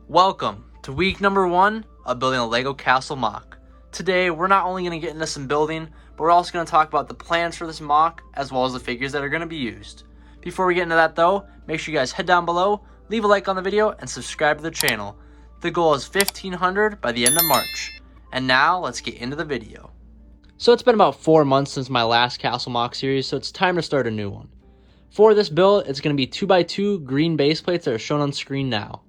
Welcome to week number 1 of building a Lego castle mock. Today we're not only going to get into some building, but we're also going to talk about the plans for this mock as well as the figures that are going to be used. Before we get into that though, make sure you guys head down below, leave a like on the video, and subscribe to the channel. The goal is 1,500 by the end of March. And now let's get into the video. So it's been about 4 months since my last castle mock series, so it's time to start a new one. For this build, it's going to be 2x2 green base plates that are shown on screen now.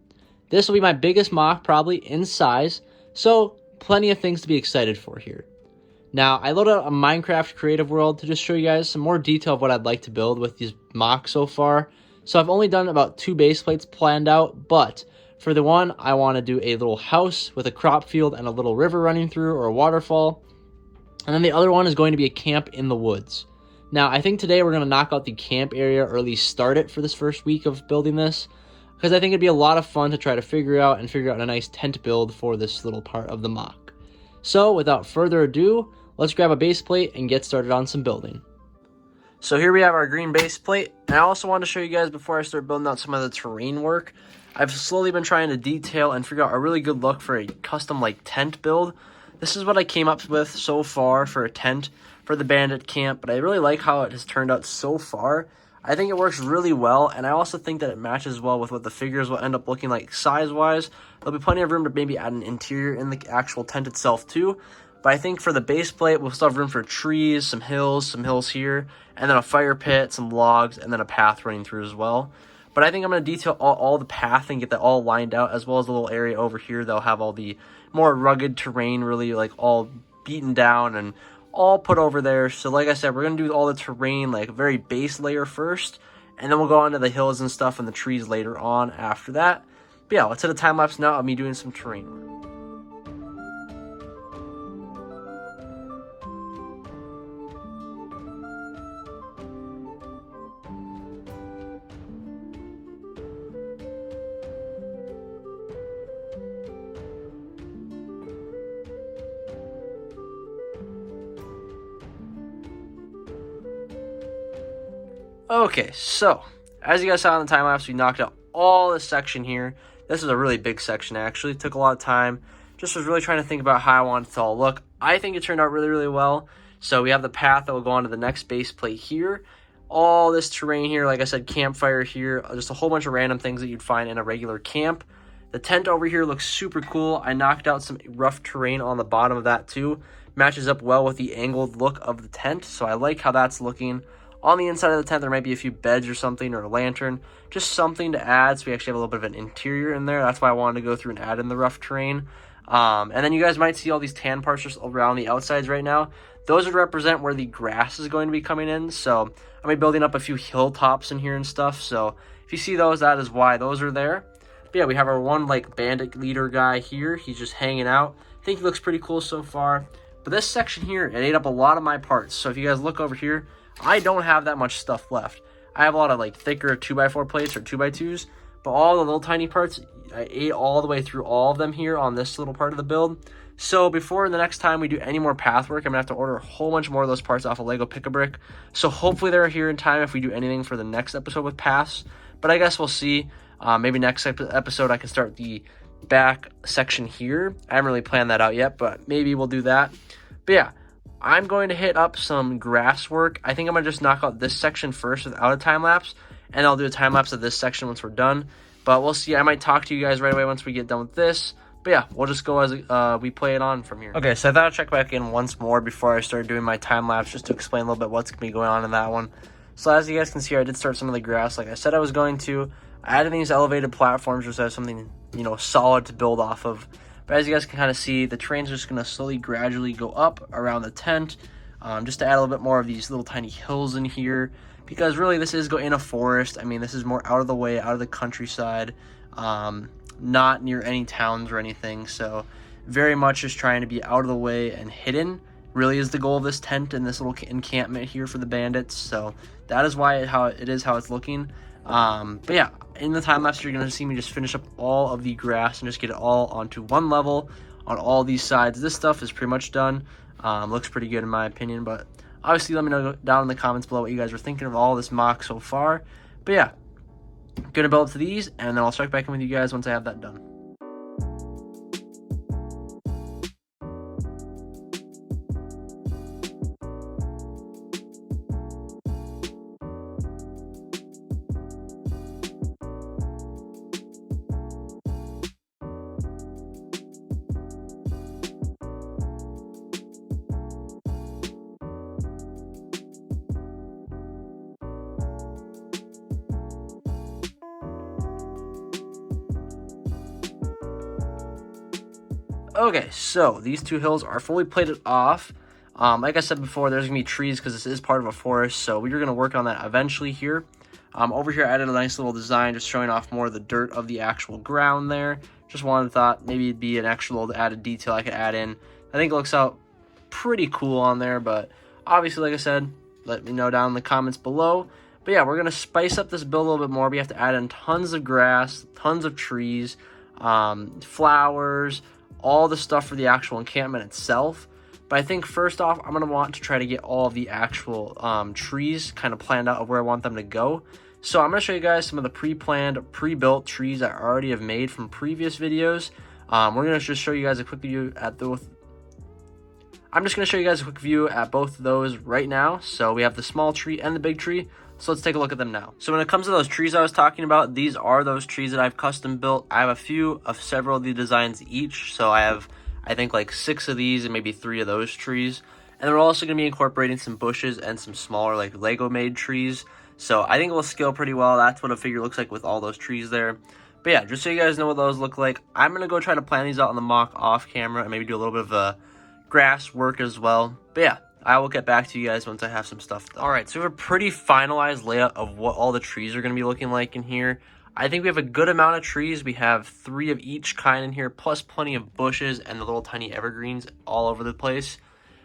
This will be my biggest mock probably in size, so plenty of things to be excited for here. Now, I loaded up a Minecraft creative world to just show you guys some more detail of what I'd like to build with these mocks so far. So I've only done about 2 base plates planned out, but for the one, I want to do a little house with a crop field and a little river running through or a waterfall. And then the other one is going to be a camp in the woods. Now, I think today we're going to knock out the camp area, or at least start it for this first week of building this, because I think it'd be a lot of fun to try to figure out a nice tent build for this little part of the mock. So without further ado, let's grab a base plate and get started on some building. So here we have our green base plate, and I also want to show you guys before I start building out some of the terrain work. I've slowly been trying to detail and figure out a really good look for a custom tent build. This is what I came up with so far for a tent for the bandit camp, but I really like how it has turned out so far. I think it works really well, and I also think that it matches well with what the figures will end up looking like size-wise. There'll be plenty of room to maybe add an interior in the actual tent itself too, but I think for the base plate, we'll still have room for trees, some hills here, and then a fire pit, some logs, and then a path running through as well. But I think I'm going to detail all the path and get that all lined out, as well as the little area over here that'll have all the more rugged terrain, really all beaten down and all put over there. So like I said, we're going to do all the terrain, very base layer first, and then we'll go on to the hills and stuff and the trees later on after that. But yeah, let's hit a time lapse now of me doing some terrain work. Okay, so as you guys saw in the time lapse, we knocked out all this section here. This is a really big section, actually. It took a lot of time. Just was really trying to think about how I want it to all look. I think it turned out really, really well. So we have the path that will go on to the next base plate here. All this terrain here, like I said, campfire here, just a whole bunch of random things that you'd find in a regular camp. The tent over here looks super cool. I knocked out some rough terrain on the bottom of that too. Matches up well with the angled look of the tent, so I like how that's looking. On the inside of the tent, there might be a few beds or something, or a lantern, just something to add, so we actually have a little bit of an interior in there. That's why I wanted to go through and add in the rough terrain. And then you guys might see all these tan parts just around the outsides right now. Those would represent where the grass is going to be coming in, so I'm going to be building up a few hilltops in here and stuff, so if you see those, that is why those are there. But yeah, we have our one, bandit leader guy here. He's just hanging out. I think he looks pretty cool so far. But this section here, it ate up a lot of my parts, so if you guys look over here, I don't have that much stuff left. I have a lot of thicker 2x4 plates or 2x2s, but all the little tiny parts, I ate all the way through all of them here on this little part of the build. So before the next time we do any more path work, I'm going to have to order a whole bunch more of those parts off of Lego Pick-a-Brick. So hopefully they're here in time if we do anything for the next episode with paths. But I guess we'll see. Maybe next episode I can start the back section here. I haven't really planned that out yet, but maybe we'll do that. But yeah. I'm going to hit up some grass work. I think I'm going to just knock out this section first without a time lapse, and I'll do a time lapse of this section once we're done. But we'll see. I might talk to you guys right away once we get done with this. But yeah, we'll just go as we play it on from here. Okay, so I thought I'd check back in once more before I start doing my time lapse, just to explain a little bit what's going to be going on in that one. So as you guys can see, I did start some of the grass like I said I was going to. I added these elevated platforms just as something, solid to build off of. But as you guys can kind of see, the terrain's just going to slowly, gradually go up around the tent, just to add a little bit more of these little tiny hills in here, because really this is in a forest. I mean, this is more out of the way, out of the countryside, not near any towns or anything, so very much just trying to be out of the way and hidden really is the goal of this tent and this little encampment here for the bandits. So that is why how it's looking. But yeah, in the time lapse, you're going to see me just finish up all of the grass and just get it all onto one level on all these sides. This stuff is pretty much done. Looks pretty good in my opinion, but obviously let me know down in the comments below what you guys are thinking of all this mock so far. But yeah, I'm going to build up to these, and then I'll check back in with you guys once I have that done. Okay, so these two hills are fully plated off. Like I said before, there's going to be trees because this is part of a forest, so we're going to work on that eventually here. Over here, I added a nice little design just showing off more of the dirt of the actual ground there. Just thought maybe it'd be an extra little added detail I could add in. I think it looks out pretty cool on there, but obviously, like I said, let me know down in the comments below. But yeah, we're going to spice up this build a little bit more. We have to add in tons of grass, tons of trees, flowers, all the stuff for the actual encampment itself. But I think first off, I'm going to want to try to get all of the actual trees kind of planned out of where I want them to go. So I'm going to show you guys some of the pre-planned, pre-built trees I already have made from previous videos. We're going to just show you guys a quick view at both. I'm just going to show you guys a quick view at both of those right now. So we have the small tree and the big tree. So let's take a look at them now. So when it comes to those trees I was talking about, these are those trees that I've custom built. I have a few of several of the designs each. So I have, I think, like 6 of these and maybe 3 of those trees. And we're also going to be incorporating some bushes and some smaller like Lego made trees. So I think it will scale pretty well. That's what a figure looks like with all those trees there. But yeah, just so you guys know what those look like, I'm going to go try to plan these out on the mock off camera and maybe do a little bit of grass work as well. But yeah, I will get back to you guys once I have some stuff done. All right, so we have a pretty finalized layout of what all the trees are going to be looking like in here. I think we have a good amount of trees. We have 3 of each kind in here, plus plenty of bushes and the little tiny evergreens all over the place.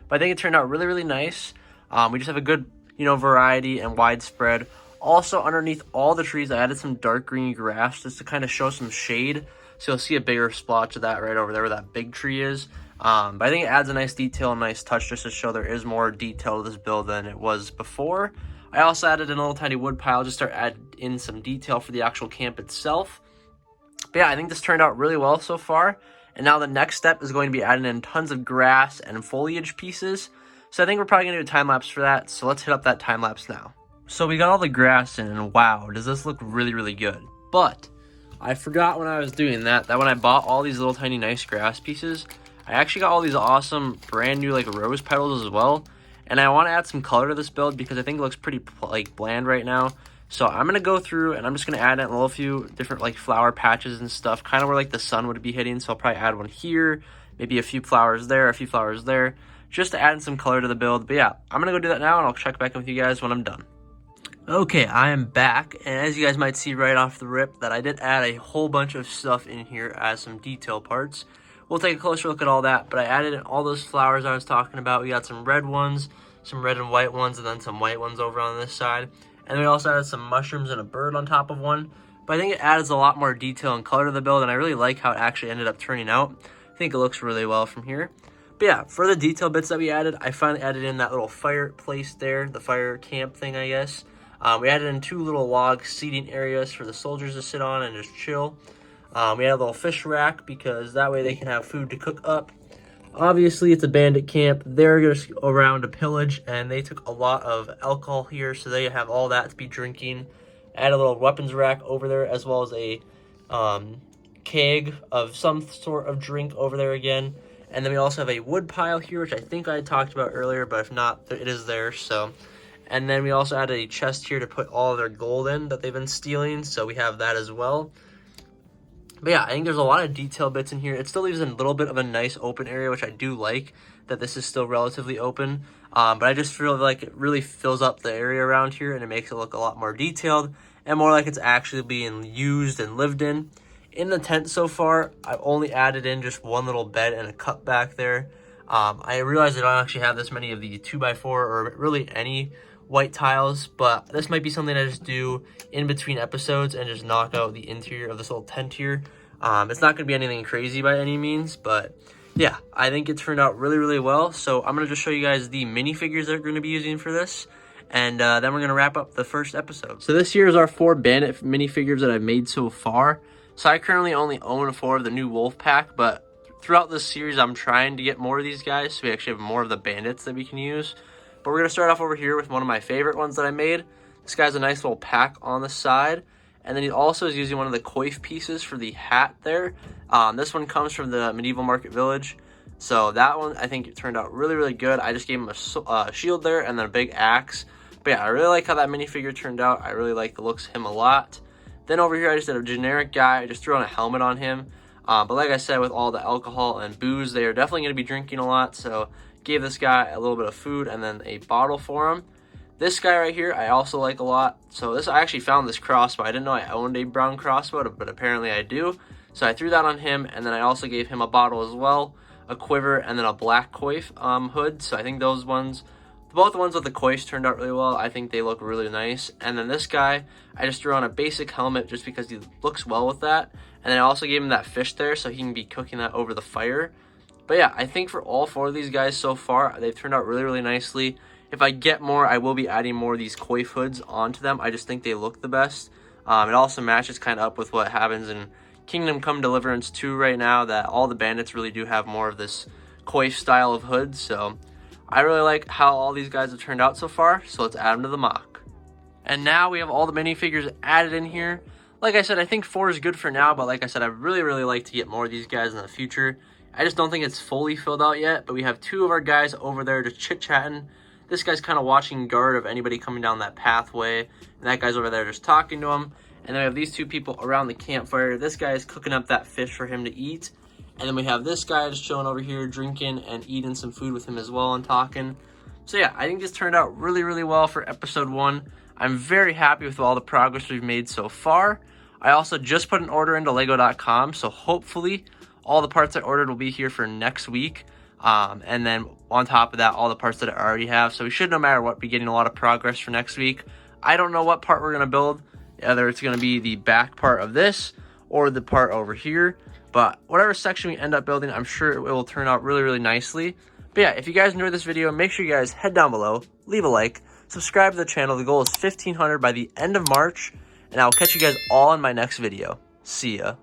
But I think it turned out really, really nice. We just have a good, variety and widespread. Also, underneath all the trees, I added some dark green grass just to kind of show some shade. So you'll see a bigger splotch of that right over there where that big tree is. But I think it adds a nice detail, a nice touch just to show there is more detail to this build than it was before. I also added in a little tiny wood pile just to add in some detail for the actual camp itself. But yeah, I think this turned out really well so far. And now the next step is going to be adding in tons of grass and foliage pieces. So I think we're probably going to do a time lapse for that. So let's hit up that time lapse now. So we got all the grass in, and wow, does this look really, really good. But I forgot when I was doing that when I bought all these little tiny nice grass pieces, I actually got all these awesome brand new like rose petals as well. And I want to add some color to this build because I think it looks pretty like bland right now. So I'm going to go through and I'm just going to add in a little few different like flower patches and stuff, kind of where like the sun would be hitting. So I'll probably add one here, maybe a few flowers there, a few flowers there, just to add in some color to the build. But yeah, I'm going to go do that now and I'll check back in with you guys when I'm done. Okay, I am back, and as you guys might see right off the rip, that I did add a whole bunch of stuff in here as some detail parts. We'll take a closer look at all that, but I added in all those flowers I was talking about. We got some red ones, some red and white ones, and then some white ones over on this side. And we also added some mushrooms and a bird on top of one. But I think it adds a lot more detail and color to the build, and I really like how it actually ended up turning out. I think it looks really well from here. But yeah, for the detail bits that we added, I finally added in that little fireplace there, the fire camp thing, I guess. We added in 2 little log seating areas for the soldiers to sit on and just chill. We added a little fish rack because that way they can have food to cook up. Obviously, it's a bandit camp. They're going to go around to pillage, and they took a lot of alcohol here, so they have all that to be drinking. Add a little weapons rack over there, as well as a keg of some sort of drink over there again. And then we also have a wood pile here, which I think I talked about earlier, but if not, it is there, so... And then we also added a chest here to put all of their gold in that they've been stealing. So we have that as well. But yeah, I think there's a lot of detail bits in here. It still leaves a little bit of a nice open area, which I do like, that this is still relatively open. But I just feel like it really fills up the area around here and it makes it look a lot more detailed and more like it's actually being used and lived in. In the tent so far, I've only added in just one little bed and a cup back there. I realize I don't actually have this many of the 2x4 or really any white tiles, but this might be something I just do in between episodes and just knock out the interior of this little tent here. It's not going to be anything crazy by any means, but yeah, I think it turned out really, really well. So I'm going to just show you guys the minifigures that we're going to be using for this, and then we're going to wrap up the first episode. So this here is our 4 bandit minifigures that I've made so far. So I currently only own 4 of the new wolf pack, but throughout this series I'm trying to get more of these guys, so we actually have more of the bandits that we can use. But we're going to start off over here with one of my favorite ones that I made. This guy's a nice little pack on the side. And then he also is using one of the coif pieces for the hat there. This one comes from the Medieval Market Village. So that one, I think it turned out really, really good. I just gave him a shield there and then a big axe. But yeah, I really like how that minifigure turned out. I really like the looks of him a lot. Then over here, I just did a generic guy. I just threw on a helmet on him. But like I said, with all the alcohol and booze, they are definitely going to be drinking a lot. So gave this guy a little bit of food and then a bottle for him. This guy right here, I also like a lot. So I actually found this crossbow. I didn't know I owned a brown crossbow, but apparently I do. So I threw that on him, and then I also gave him a bottle as well, a quiver, and then a black coif hood. So I think those ones, both the ones with the coifs turned out really well. I think they look really nice. And then this guy, I just threw on a basic helmet just because he looks well with that. And then I also gave him that fish there so he can be cooking that over the fire. But yeah, I think for all 4 of these guys so far, they've turned out really, really nicely. If I get more, I will be adding more of these coif hoods onto them. I just think they look the best. It also matches kind of up with what happens in Kingdom Come Deliverance 2 right now, that all the bandits really do have more of this coif style of hood. So I really like how all these guys have turned out so far. So let's add them to the mock. And now we have all the minifigures added in here. Like I said, I think 4 is good for now, but like I said, I really, really like to get more of these guys in the future. I just don't think it's fully filled out yet, but we have 2 of our guys over there just chit-chatting. This guy's kind of watching guard of anybody coming down that pathway, and that guy's over there just talking to him. And then we have these 2 people around the campfire. This guy is cooking up that fish for him to eat. And then we have this guy just chilling over here, drinking and eating some food with him as well and talking. So yeah, I think this turned out really, really well for episode 1. I'm very happy with all the progress we've made so far. I also just put an order into Lego.com, so hopefully all the parts I ordered will be here for next week. And then on top of that, all the parts that I already have. So we should, no matter what, be getting a lot of progress for next week. I don't know what part we're going to build. Either it's going to be the back part of this or the part over here. But whatever section we end up building, I'm sure it will turn out really, really nicely. But yeah, if you guys enjoyed this video, make sure you guys head down below, leave a like, subscribe to the channel. The goal is 1,500 by the end of March. And I'll catch you guys all in my next video. See ya.